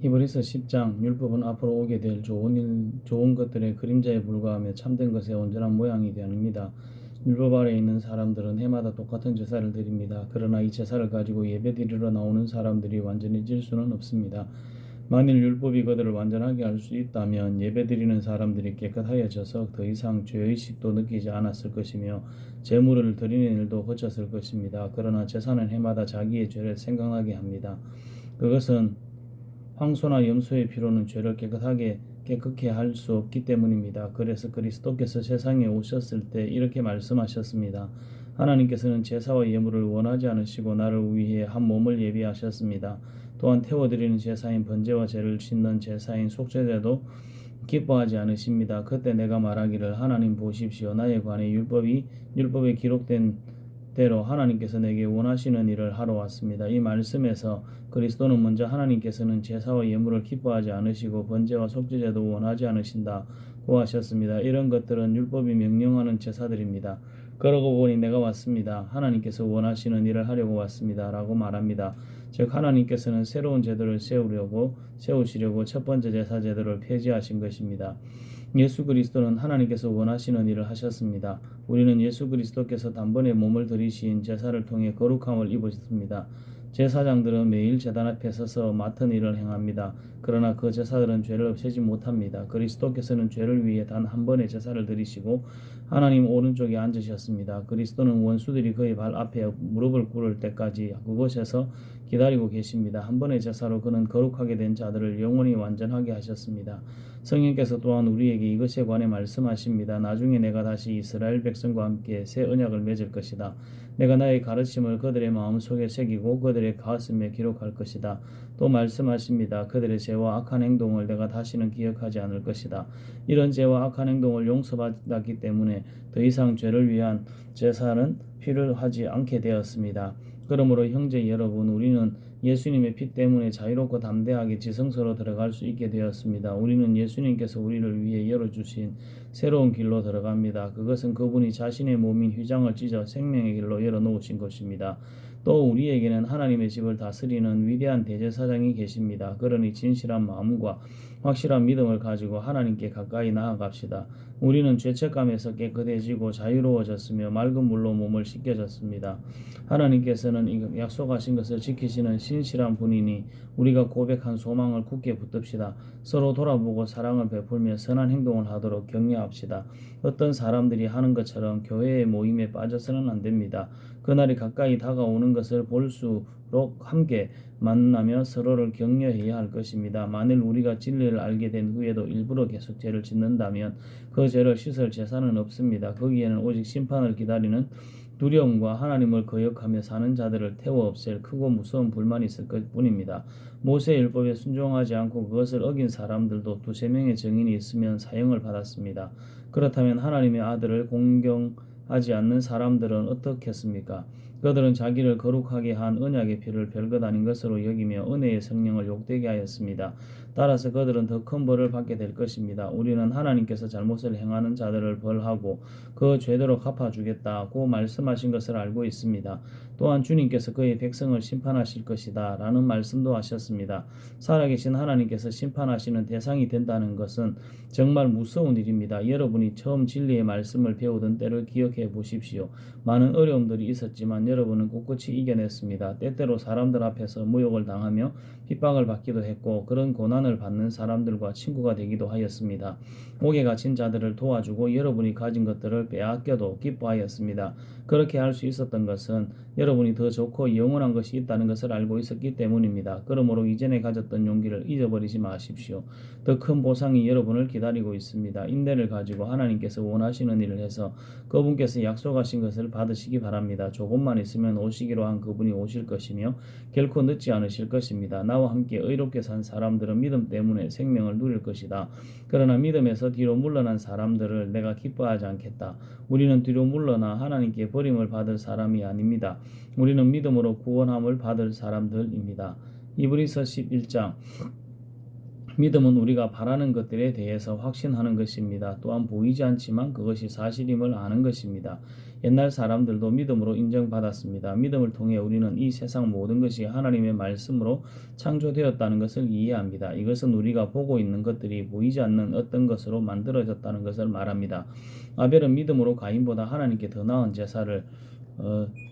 히브리서 10장 율법은 앞으로 오게 될 좋은 것들의 그림자에 불과하며 참된 것의 온전한 모양이 아닙니다. 율법 아래에 있는 사람들은 해마다 똑같은 제사를 드립니다. 그러나 이 제사를 가지고 예배드리러 나오는 사람들이 완전해질 수는 없습니다. 만일 율법이 그들을 완전하게 할 수 있다면 예배드리는 사람들이 깨끗하여져서 더 이상 죄의식도 느끼지 않았을 것이며 제물을 드리는 일도 거쳤을 것입니다. 그러나 제사는 해마다 자기의 죄를 생각나게 합니다. 그것은 황소나 염소의 피로는 죄를 깨끗하게 할 수 없기 때문입니다. 그래서 그리스도께서 세상에 오셨을 때 이렇게 말씀하셨습니다. 하나님께서는 제사와 예물을 원하지 않으시고 나를 위해 한 몸을 예비하셨습니다. 또한 태워드리는 제사인 번제와 죄를 씻는 제사인 속죄제도 기뻐하지 않으십니다. 그때 내가 말하기를 하나님 보십시오. 나에 관해 율법에 기록된 대로 하나님께서 내게 원하시는 일을 하러 왔습니다. 이 말씀에서 그리스도는 먼저 하나님께서는 제사와 예물을 기뻐하지 않으시고 번제와 속죄제도 원하지 않으신다고 하셨습니다. 이런 것들은 율법이 명령하는 제사들입니다. 그러고 보니 내가 왔습니다. 하나님께서 원하시는 일을 하려고 왔습니다. 라고 말합니다. 즉 하나님께서는 새로운 제도를 세우시려고 첫 번째 제사 제도를 폐지하신 것입니다. 예수 그리스도는 하나님께서 원하시는 일을 하셨습니다. 우리는 예수 그리스도께서 단번에 몸을 들이신 제사를 통해 거룩함을 입으셨습니다. 제사장들은 매일 제단 앞에 서서 맡은 일을 행합니다. 그러나 그 제사들은 죄를 없애지 못합니다. 그리스도께서는 죄를 위해 단 한 번의 제사를 드리시고 하나님 오른쪽에 앉으셨습니다. 그리스도는 원수들이 그의 발 앞에 무릎을 꿇을 때까지 그곳에서 기다리고 계십니다. 한 번의 제사로 그는 거룩하게 된 자들을 영원히 완전하게 하셨습니다. 성령께서 또한 우리에게 이것에 관해 말씀하십니다. 나중에 내가 다시 이스라엘 백성과 함께 새 언약을 맺을 것이다. 내가 나의 가르침을 그들의 마음속에 새기고 그들의 가슴에 기록할 것이다. 또 말씀하십니다. 그들의 죄와 악한 행동을 내가 다시는 기억하지 않을 것이다. 이런 죄와 악한 행동을 용서받았기 때문에 더 이상 죄를 위한 제사는 필요하지 않게 되었습니다. 그러므로 형제 여러분, 우리는 예수님의 피 때문에 자유롭고 담대하게 지성소로 들어갈 수 있게 되었습니다. 우리는 예수님께서 우리를 위해 열어주신 새로운 길로 들어갑니다. 그것은 그분이 자신의 몸인 휘장을 찢어 생명의 길로 열어놓으신 것입니다. 또 우리에게는 하나님의 집을 다스리는 위대한 대제사장이 계십니다. 그러니 진실한 마음과 확실한 믿음을 가지고 하나님께 가까이 나아갑시다. 우리는 죄책감에서 깨끗해지고 자유로워졌으며 맑은 물로 몸을 씻겨졌습니다. 하나님께서는 약속하신 것을 지키시는 신실한 분이니 우리가 고백한 소망을 굳게 붙듭시다. 서로 돌아보고 사랑을 베풀며 선한 행동을 하도록 격려합시다. 어떤 사람들이 하는 것처럼 교회의 모임에 빠져서는 안 됩니다. 그날이 가까이 다가오는 것을 볼수록 함께 만나며 서로를 격려해야 할 것입니다. 만일 우리가 진리를 알게 된 후에도 일부러 계속 죄를 짓는다면 그 죄를 씻을 제사는 없습니다. 거기에는 오직 심판을 기다리는 두려움과 하나님을 거역하며 사는 자들을 태워 없앨 크고 무서운 불만이 있을 것뿐입니다. 모세의 율법에 순종하지 않고 그것을 어긴 사람들도 두세 명의 증인이 있으면 사형을 받았습니다. 그렇다면 하나님의 아들을 공경하지 않는 사람들은 어떻겠습니까? 그들은 자기를 거룩하게 한 언약의 피를 별것 아닌 것으로 여기며 은혜의 성령을 욕되게 하였습니다. 따라서 그들은 더 큰 벌을 받게 될 것입니다. 우리는 하나님께서 잘못을 행하는 자들을 벌하고 그 죄대로 갚아주겠다고 말씀하신 것을 알고 있습니다. 또한 주님께서 그의 백성을 심판하실 것이다 라는 말씀도 하셨습니다. 살아계신 하나님께서 심판하시는 대상이 된다는 것은 정말 무서운 일입니다. 여러분이 처음 진리의 말씀을 배우던 때를 기억해 보십시오. 많은 어려움들이 있었지만 여러분은 꿋꿋이 이겨냈습니다. 때때로 사람들 앞에서 모욕을 당하며 핍박을 받기도 했고 그런 고난을 받는 사람들과 친구가 되기도 하였습니다. 옥에 갇힌 자들을 도와주고 여러분이 가진 것들을 빼앗겨도 기뻐하였습니다. 그렇게 할 수 있었던 것은 여러분이 더 좋고 영원한 것이 있다는 것을 알고 있었기 때문입니다. 그러므로 이전에 가졌던 용기를 잊어버리지 마십시오. 더 큰 보상이 여러분을 기다리고 있습니다. 인내를 가지고 하나님께서 원하시는 일을 해서 그분께서 약속하신 것을 받으시기 바랍니다. 조금만 있으면 오시기로 한 그분이 오실 것이며 결코 늦지 않으실 것입니다. 나와 함께 의롭게 산 사람들은 믿음 때문에 생명을 누릴 것이다. 그러나 믿음에서 뒤로 물러난 사람들을 내가 기뻐하지 않겠다. 우리는 뒤로 물러나 하나님께 버림을 받을 사람이 아닙니다. 우리는 믿음으로 구원함을 받을 사람들입니다. 히브리서 11장 믿음은 우리가 바라는 것들에 대해서 확신하는 것입니다. 또한 보이지 않지만 그것이 사실임을 아는 것입니다. 옛날 사람들도 믿음으로 인정받았습니다. 믿음을 통해 우리는 이 세상 모든 것이 하나님의 말씀으로 창조되었다는 것을 이해합니다. 이것은 우리가 보고 있는 것들이 보이지 않는 어떤 것으로 만들어졌다는 것을 말합니다. 아벨은 믿음으로 가인보다 하나님께 더 나은 제사를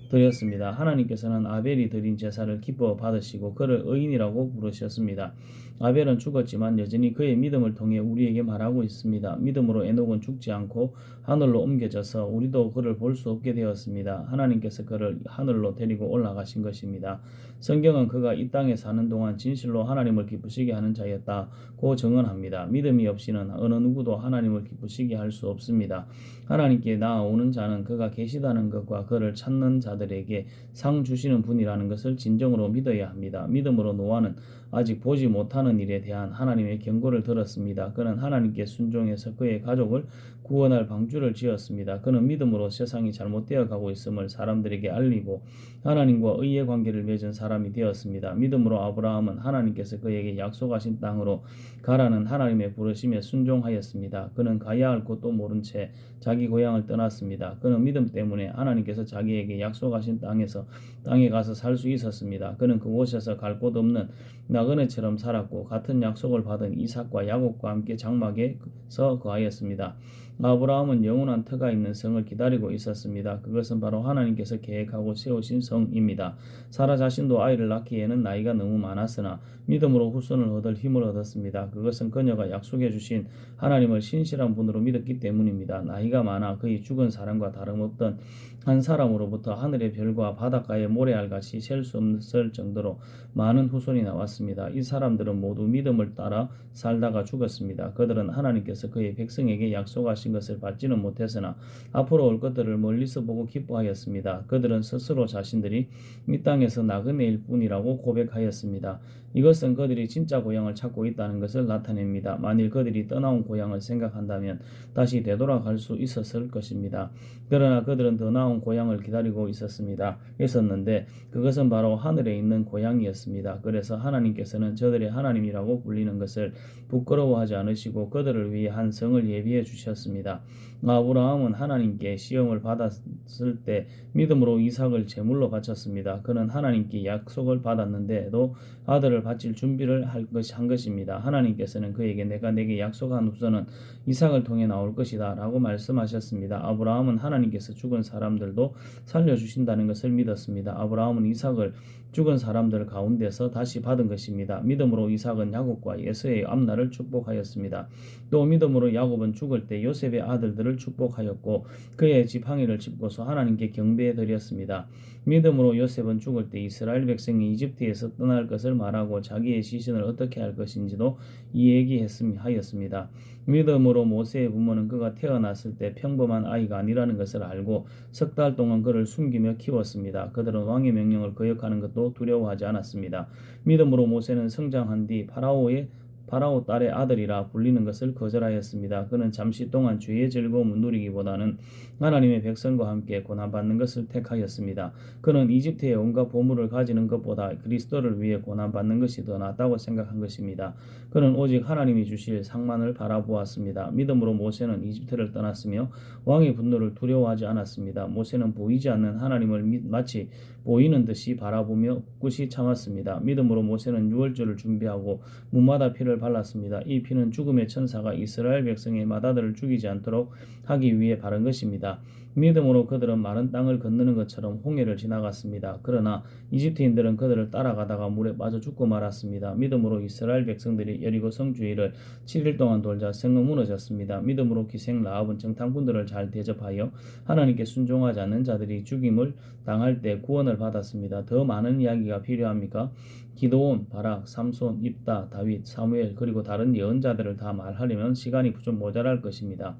드렸습니다. 하나님께서는 아벨이 드린 제사를 기뻐 받으시고 그를 의인이라고 부르셨습니다. 아벨은 죽었지만 여전히 그의 믿음을 통해 우리에게 말하고 있습니다. 믿음으로 에녹은 죽지 않고 하늘로 옮겨져서 우리도 그를 볼 수 없게 되었습니다. 하나님께서 그를 하늘로 데리고 올라가신 것입니다. 성경은 그가 이 땅에 사는 동안 진실로 하나님을 기쁘시게 하는 자였다고 증언합니다. 믿음이 없이는 어느 누구도 하나님을 기쁘시게 할 수 없습니다. 하나님께 나아오는 자는 그가 계시다는 것과 그를 찾는 자들에게 상 주시는 분이라는 것을 진정으로 믿어야 합니다. 믿음으로 노아는 아직 보지 못하는 일에 대한 하나님의 경고를 들었습니다. 그는 하나님께 순종해서 그의 가족을 구원할 방주를 지었습니다. 그는 믿음으로 세상이 잘못되어 가고 있음을 사람들에게 알리고 하나님과 의의 관계를 맺은 사람이 되었습니다. 믿음으로 아브라함은 하나님께서 그에게 약속하신 땅으로 가라는 하나님의 부르심에 순종하였습니다. 그는 가야 할 곳도 모른 채 자기 고향을 떠났습니다. 그는 믿음 때문에 하나님께서 자기에게 약속하신 땅에 가서 살 수 있었습니다. 그는 그곳에서 갈 곳 없는 나그네처럼 살았고 같은 약속을 받은 이삭과 야곱과 함께 장막에서 거하였습니다. 아브라함은 영원한 터가 있는 성을 기다리고 있었습니다. 그것은 바로 하나님께서 계획하고 세우신 성입니다. 사라 자신도 아이를 낳기에는 나이가 너무 많았으나 믿음으로 후손을 얻을 힘을 얻었습니다. 그것은 그녀가 약속해 주신 하나님을 신실한 분으로 믿었기 때문입니다. 나이가 많아 거의 죽은 사람과 다름없던 한 사람으로부터 하늘의 별과 바닷가의 모래알같이 셀 수 없을 정도로 많은 후손이 나왔습니다. 이 사람들은 모두 믿음을 따라 살다가 죽었습니다. 그들은 하나님께서 그의 백성에게 약속하신 것을 받지는 못했으나 앞으로 올 것들을 멀리서 보고 기뻐하였습니다. 그들은 스스로 자신들이 이 땅에서 나그네일 뿐이라고 고백하였습니다. 이것은 그들이 진짜 고향을 찾고 있다는 것을 나타냅니다. 만일 그들이 떠나온 고향을 생각한다면 다시 되돌아갈 수 있었을 것입니다. 그러나 그들은 더 나은 고향을 기다리고 있었는데 그것은 바로 하늘에 있는 고향이었습니다. 그래서 하나님께서는 저들의 하나님이라고 불리는 것을 부끄러워하지 않으시고 그들을 위해 한 성을 예비해 주셨습니다. 아브라함은 하나님께 시험을 받았을 때 믿음으로 이삭을 제물로 바쳤습니다. 그는 하나님께 약속을 받았는데도 아들을 바칠 준비를 한 것입니다. 하나님께서는 그에게 내가 내게 약속한 후손은 이삭을 통해 나올 것이다 라고 말씀하셨습니다. 아브라함은 하나님께서 죽은 사람들도 살려주신다는 것을 믿었습니다. 아브라함은 이삭을 죽은 사람들 가운데서 다시 받은 것입니다. 믿음으로 이삭은 야곱과 에서의 앞날을 축복하였습니다. 또 믿음으로 야곱은 죽을 때 요셉의 아들들을 축복하였고 그의 지팡이를 짚고서 하나님께 경배해 드렸습니다. 믿음으로 요셉은 죽을 때 이스라엘 백성이 이집트에서 떠날 것을 말하고 자기의 시신을 어떻게 할 것인지도 이야기하였습니다. 믿음으로 모세의 부모는 그가 태어났을 때 평범한 아이가 아니라는 것을 알고 석 달 동안 그를 숨기며 키웠습니다. 그들은 왕의 명령을 거역하는 것도 두려워하지 않았습니다. 믿음으로 모세는 성장한 뒤 파라오 딸의 아들이라 불리는 것을 거절하였습니다. 그는 잠시 동안 죄의 즐거움을 누리기보다는 하나님의 백성과 함께 고난받는 것을 택하였습니다. 그는 이집트의 온갖 보물을 가지는 것보다 그리스도를 위해 고난받는 것이 더 낫다고 생각한 것입니다. 그는 오직 하나님이 주실 상만을 바라보았습니다. 믿음으로 모세는 이집트를 떠났으며 왕의 분노를 두려워하지 않았습니다. 모세는 보이지 않는 하나님을 마치 보이는 듯이 바라보며 꿋꿋이 참았습니다. 믿음으로 모세는 유월절을 준비하고 문마다 피를 발랐습니다. 이 피는 죽음의 천사가 이스라엘 백성의 맏아들을 죽이지 않도록 하기 위해 바른 것입니다. 믿음으로 그들은 마른 땅을 건너는 것처럼 홍해를 지나갔습니다. 그러나 이집트인들은 그들을 따라가다가 물에 빠져 죽고 말았습니다. 믿음으로 이스라엘 백성들이 여리고 성 주위를 7일 동안 돌자 성은 무너졌습니다. 믿음으로 기생 라합은 정탐꾼들을 잘 대접하여 하나님께 순종하지 않는 자들이 죽임을 당할 때 구원을 받았습니다. 더 많은 이야기가 필요합니까? 기드온, 바락, 삼손, 입다, 다윗, 사무엘 그리고 다른 예언자들을 다 말하려면 시간이 좀 모자랄 것입니다.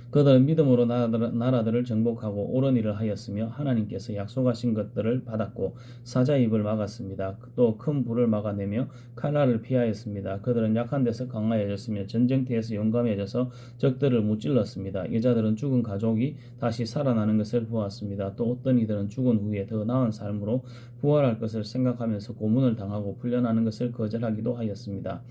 그들은 믿음으로 나라들을 정복하고 옳은 일을 하였으며 하나님께서 약속하신 것들을 받았고 사자 입을 막았습니다. 또 큰 불을 막아내며 칼날을 피하였습니다. 그들은 약한 데서 강화해졌으며 전쟁터에서 용감해져서 적들을 무찔렀습니다. 여자들은 죽은 가족이 다시 살아나는 것을 보았습니다. 또 어떤 이들은 죽은 후에 더 나은 삶으로 부활할 것을 생각하면서 고문을 당하고 풀려나는 것을 거절하기도 하였습니다.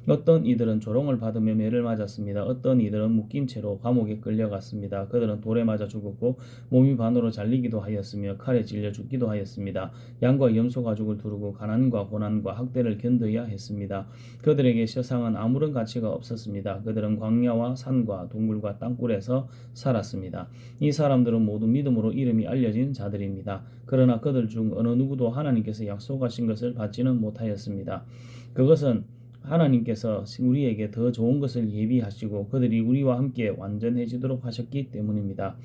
어떤 이들은 조롱을 받으며 매를 맞았습니다. 어떤 이들은 묶인 채로 감옥에 끌려갔습니다. 그들은 돌에 맞아 죽었고 몸이 반으로 잘리기도 하였으며 칼에 찔려 죽기도 하였습니다. 양과 염소 가죽을 두르고 가난과 고난과 학대를 견뎌야 했습니다. 그들에게 세상은 아무런 가치가 없었습니다. 그들은 광야와 산과 동굴과 땅굴에서 살았습니다. 이 사람들은 모두 믿음으로 이름이 알려진 자들입니다. 그러나 그들 중 어느 누구도 하나님께서 약속하신 것을 받지는 못하였습니다. 그것은 하나님께서 우리에게 더 좋은 것을 예비하시고 그들이 우리와 함께 완전해지도록 하셨기 때문입니다.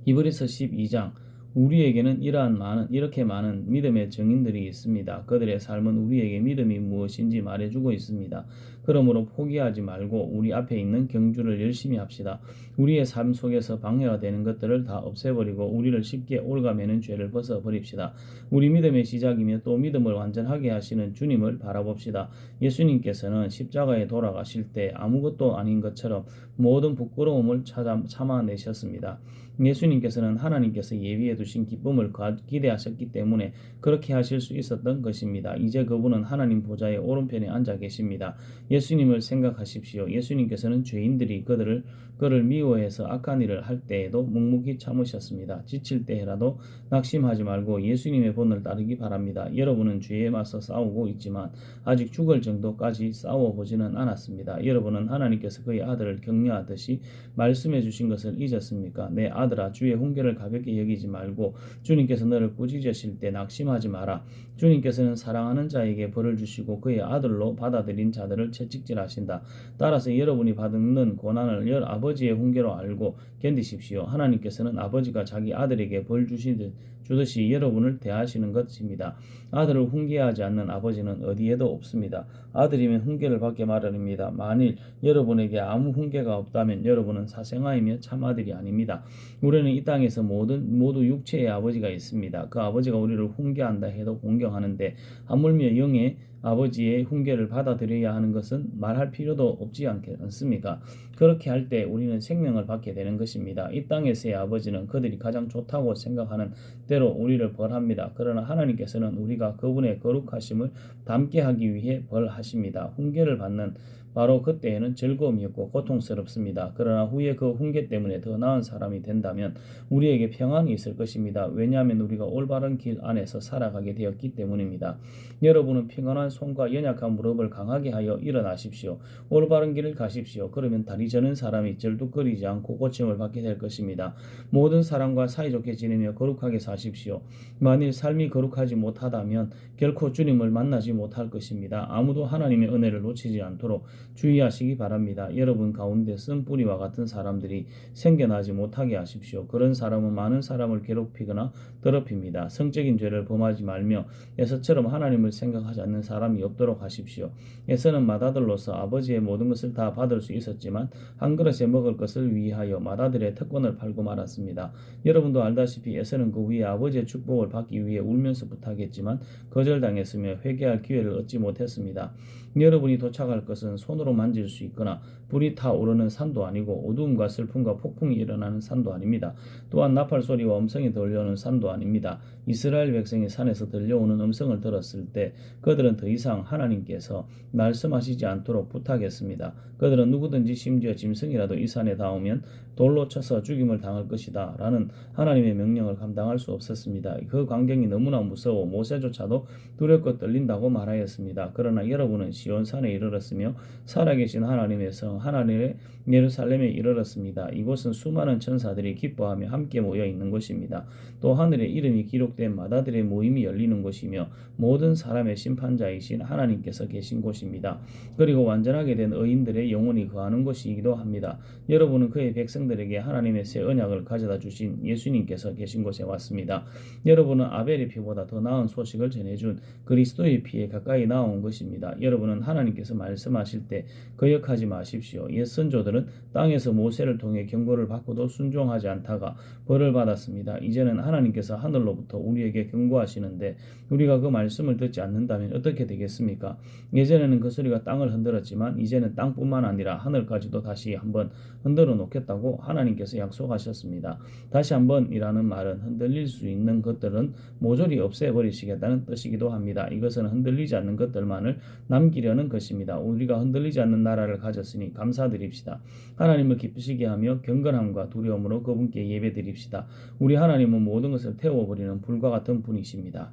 히브리서 12장. 우리에게는 이렇게 많은 믿음의 증인들이 있습니다. 그들의 삶은 우리에게 믿음이 무엇인지 말해주고 있습니다. 그러므로 포기하지 말고 우리 앞에 있는 경주를 열심히 합시다. 우리의 삶 속에서 방해가 되는 것들을 다 없애버리고 우리를 쉽게 올가매는 죄를 벗어버립시다. 우리 믿음의 시작이며 또 믿음을 완전하게 하시는 주님을 바라봅시다. 예수님께서는 십자가에 돌아가실 때 아무것도 아닌 것처럼 모든 부끄러움을 참아내셨습니다. 예수님께서는 하나님께서 예비해 두신 기쁨을 기대하셨기 때문에 그렇게 하실 수 있었던 것입니다. 이제 그분은 하나님 보좌의 오른편에 앉아 계십니다. 예수님을 생각하십시오. 예수님께서는 죄인들이 그를 미워해서 악한 일을 할 때에도 묵묵히 참으셨습니다. 지칠 때라도 낙심하지 말고 예수님의 본을 따르기 바랍니다. 여러분은 죄에 맞서 싸우고 있지만 아직 죽을 정도까지 싸워보지는 않았습니다. 여러분은 하나님께서 그의 아들을 격려하듯이 말씀해 주신 것을 잊었습니까? 내 아들아, 주의 훈계를 가볍게 여기지 말고 주님께서 너를 꾸짖으실 때 낙심하지 마라. 주님께서는 사랑하는 자에게 벌을 주시고 그의 아들로 받아들인 자들을 채찍질하신다. 따라서 여러분이 받는 고난을 아버지의 훈계로 알고 견디십시오. 하나님께서는 아버지가 자기 아들에게 벌 주듯이 여러분을 대하시는 것입니다. 아들을 훈계하지 않는 아버지는 어디에도 없습니다. 아들이면 훈계를 받게 마련입니다. 만일 여러분에게 아무 훈계가 없다면 여러분은 사생아이며 참아들이 아닙니다. 우리는 이 땅에서 모두 육체의 아버지가 있습니다. 그 아버지가 우리를 훈계한다 해도 공경하는데 하물며 영의 아버지의 훈계를 받아들여야 하는 것은 말할 필요도 없지 않습니까? 그렇게 할 때 우리는 생명을 받게 되는 것입니다. 이 땅에서의 아버지는 그들이 가장 좋다고 생각하는 대로 우리를 벌합니다. 그러나 하나님께서는 우리가 그분의 거룩하심을 닮게 하기 위해 벌하십니다. 훈계를 받는 바로 그때에는 즐거움이었고 고통스럽습니다. 그러나 후에 그 훈계 때문에 더 나은 사람이 된다면 우리에게 평안이 있을 것입니다. 왜냐하면 우리가 올바른 길 안에서 살아가게 되었기 때문입니다. 여러분은 평안한 손과 연약한 무릎을 강하게 하여 일어나십시오. 올바른 길을 가십시오. 그러면 다리 저는 사람이 절뚝거리지 않고 고침을 받게 될 것입니다. 모든 사람과 사이좋게 지내며 거룩하게 사십시오. 만일 삶이 거룩하지 못하다면 결코 주님을 만나지 못할 것입니다. 아무도 하나님의 은혜를 놓치지 않도록 주의하시기 바랍니다. 여러분 가운데 쓴뿌리와 같은 사람들이 생겨나지 못하게 하십시오. 그런 사람은 많은 사람을 괴롭히거나 더럽힙니다. 성적인 죄를 범하지 말며 에서처럼 하나님을 생각하지 않는 사람이 없도록 하십시오. 에서는 맏아들로서 아버지의 모든 것을 다 받을 수 있었지만 한 그릇에 먹을 것을 위하여 맏아들의 특권을 팔고 말았습니다. 여러분도 알다시피 에서는 그 후에 아버지의 축복을 받기 위해 울면서 부탁했지만 거절당했으며 회개할 기회를 얻지 못했습니다. 여러분이 도착할 것은 손으로 만질 수 있거나 불이 타오르는 산도 아니고 어두움과 슬픔과 폭풍이 일어나는 산도 아닙니다. 또한 나팔 소리와 음성이 들려오는 산도 아닙니다. 이스라엘 백성이 산에서 들려오는 음성을 들었을 때 그들은 더 이상 하나님께서 말씀하시지 않도록 부탁했습니다. 그들은 누구든지 심지어 짐승이라도 이 산에 닿으면 돌로 쳐서 죽임을 당할 것이다 라는 하나님의 명령을 감당할 수 없었습니다. 그 광경이 너무나 무서워 모세조차도 두렵고 떨린다고 말하였습니다. 그러나 여러분은 시온산에 이르렀으며 살아계신 하나님의 성 하나님의 예루살렘에 이르렀습니다. 이곳은 수많은 천사들이 기뻐하며 함께 모여 있는 곳입니다. 또 하늘에 이름이 기록된 맏아들의 모임이 열리는 곳이며 모든 사람의 심판자이신 하나님께서 계신 곳입니다. 그리고 완전하게 된 의인들의 영혼이 거하는 곳이기도 합니다. 여러분은 그의 백성들에게 하나님의 새 언약을 가져다 주신 예수님께서 계신 곳에 왔습니다. 여러분은 아벨의 피보다 더 나은 소식을 전해준 그리스도의 피에 가까이 나온 것입니다. 여러분은 하나님께서 말씀하실 때 때 거역하지 마십시오. 옛 선조들은 땅에서 모세를 통해 경고를 받고도 순종하지 않다가 벌을 받았습니다. 이제는 하나님께서 하늘로부터 우리에게 경고하시는데 우리가 그 말씀을 듣지 않는다면 어떻게 되겠습니까? 예전에는 그 소리가 땅을 흔들었지만 이제는 땅뿐만 아니라 하늘까지도 다시 한번 흔들어 놓겠다고 하나님께서 약속하셨습니다. 다시 한번이라는 말은 흔들릴 수 있는 것들은 모조리 없애버리시겠다는 뜻이기도 합니다. 이것은 흔들리지 않는 것들만을 남기려는 것입니다. 우리가 흔들리지 않는 나라를 가졌으니 감사드립시다. 하나님을 기쁘시게 하며 경건함과 두려움으로 그분께 예배드립시다. 우리 하나님은 모든 것을 태워버리는 불과 같은 분이십니다.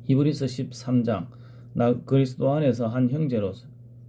히브리서 13장 그리스도 안에서 한 형제로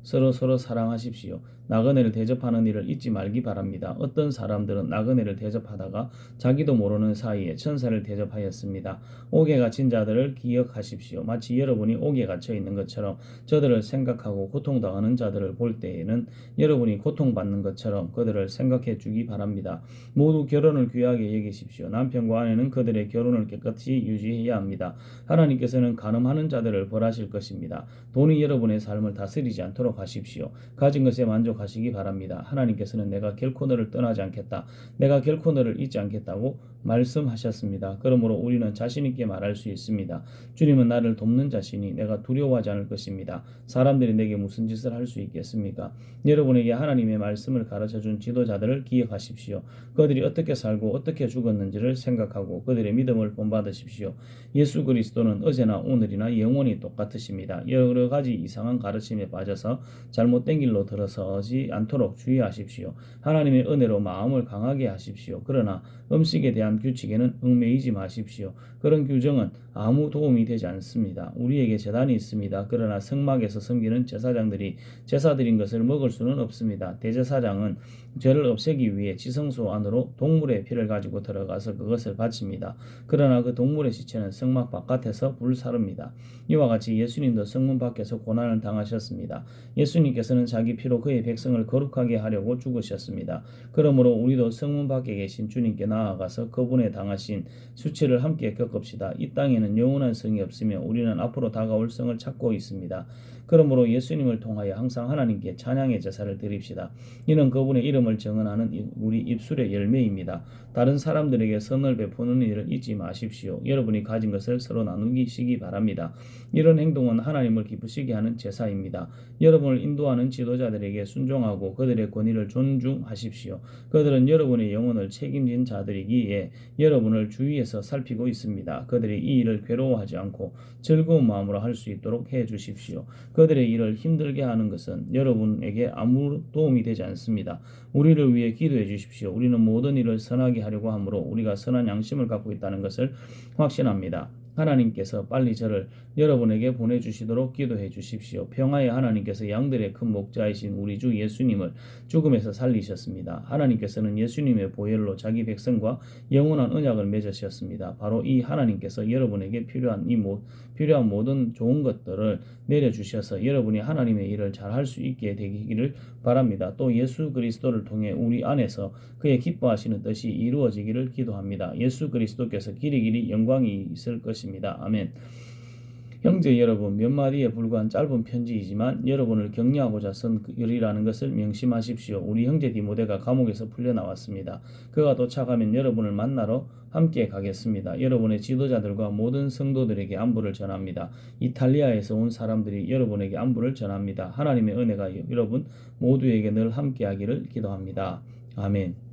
서로 사랑하십시오. 나그네를 대접하는 일을 잊지 말기 바랍니다. 어떤 사람들은 나그네를 대접하다가 자기도 모르는 사이에 천사를 대접하였습니다. 옥에 갇힌 자들을 기억하십시오. 마치 여러분이 옥에 갇혀 있는 것처럼 저들을 생각하고 고통당하는 자들을 볼 때에는 여러분이 고통받는 것처럼 그들을 생각해 주기 바랍니다. 모두 결혼을 귀하게 여기십시오. 남편과 아내는 그들의 결혼을 깨끗이 유지해야 합니다. 하나님께서는 간음하는 자들을 벌하실 것입니다. 돈이 여러분의 삶을 다스리지 않도록 하십시오. 가진 것에 만족하시기 바랍니다. 하나님께서는 내가 결코 너를 떠나지 않겠다. 내가 결코 너를 잊지 않겠다고 말씀하셨습니다. 그러므로 우리는 자신 있게 말할 수 있습니다. 주님은 나를 돕는 자시니 내가 두려워하지 않을 것입니다. 사람들이 내게 무슨 짓을 할 수 있겠습니까? 여러분에게 하나님의 말씀을 가르쳐준 지도자들을 기억하십시오. 그들이 어떻게 살고 어떻게 죽었는지를 생각하고 그들의 믿음을 본받으십시오. 예수 그리스도는 어제나 오늘이나 영원히 똑같으십니다. 여러 가지 이상한 가르침에 빠져서 잘못된 길로 들어서지 않도록 주의하십시오. 하나님의 은혜로 마음을 강하게 하십시오. 그러나 음식에 대한 규칙에는 얽매이지 마십시오. 그런 규정은 아무 도움이 되지 않습니다. 우리에게 제단이 있습니다. 그러나 성막에서 섬기는 제사장들이 제사 드린 것을 먹을 수는 없습니다. 대제사장은 죄를 없애기 위해 지성소 안으로 동물의 피를 가지고 들어가서 그것을 바칩니다. 그러나 그 동물의 시체는 성막 바깥에서 불사릅니다. 이와 같이 예수님도 성문 밖에서 고난을 당하셨습니다. 예수님께서는 자기 피로 그의 백성을 거룩하게 하려고 죽으셨습니다. 그러므로 우리도 성문 밖에 계신 주님께 나아가서 그분의 당하신 수치를 함께 겪읍시다. 이 땅에는 영원한 성이 없으며 우리는 앞으로 다가올 성을 찾고 있습니다. 그러므로 예수님을 통하여 항상 하나님께 찬양의 제사를 드립시다. 이는 그분의 이름을 정언하는 우리 입술의 열매입니다. 다른 사람들에게 선을 베푸는 일을 잊지 마십시오. 여러분이 가진 것을 서로 나누시기 바랍니다. 이런 행동은 하나님을 기쁘시게 하는 제사입니다. 여러분을 인도하는 지도자들에게 순종하고 그들의 권위를 존중하십시오. 그들은 여러분의 영혼을 책임진 자들이기에 여러분을 주위에서 살피고 있습니다. 그들이 이 일을 괴로워하지 않고 즐거운 마음으로 할 수 있도록 해 주십시오. 그들의 일을 힘들게 하는 것은 여러분에게 아무 도움이 되지 않습니다. 우리를 위해 기도해 주십시오. 우리는 모든 일을 선하게 하려고 하므로 우리가 선한 양심을 갖고 있다는 것을 확신합니다. 하나님께서 빨리 저를 여러분에게 보내주시도록 기도해 주십시오. 평화의 하나님께서 양들의 큰 목자이신 우리 주 예수님을 죽음에서 살리셨습니다. 하나님께서는 예수님의 보혈로 자기 백성과 영원한 언약을 맺으셨습니다. 바로 이 하나님께서 여러분에게 필요한 모든 좋은 것들을 내려주셔서 여러분이 하나님의 일을 잘 할 수 있게 되기를 바랍니다. 또 예수 그리스도를 통해 우리 안에서 그의 기뻐하시는 뜻이 이루어지기를 기도합니다. 예수 그리스도께서 길이 영광이 있을 것입니다. 아멘. 형제 여러분, 몇 마디에 불과한 짧은 편지이지만 여러분을 격려하고자 쓴 글이라는 것을 명심하십시오. 우리 형제 디모데가 감옥에서 풀려나왔습니다. 그가 도착하면 여러분을 만나러 함께 가겠습니다. 여러분의 지도자들과 모든 성도들에게 안부를 전합니다. 이탈리아에서 온 사람들이 여러분에게 안부를 전합니다. 하나님의 은혜가 여러분 모두에게 늘 함께하기를 기도합니다. 아멘.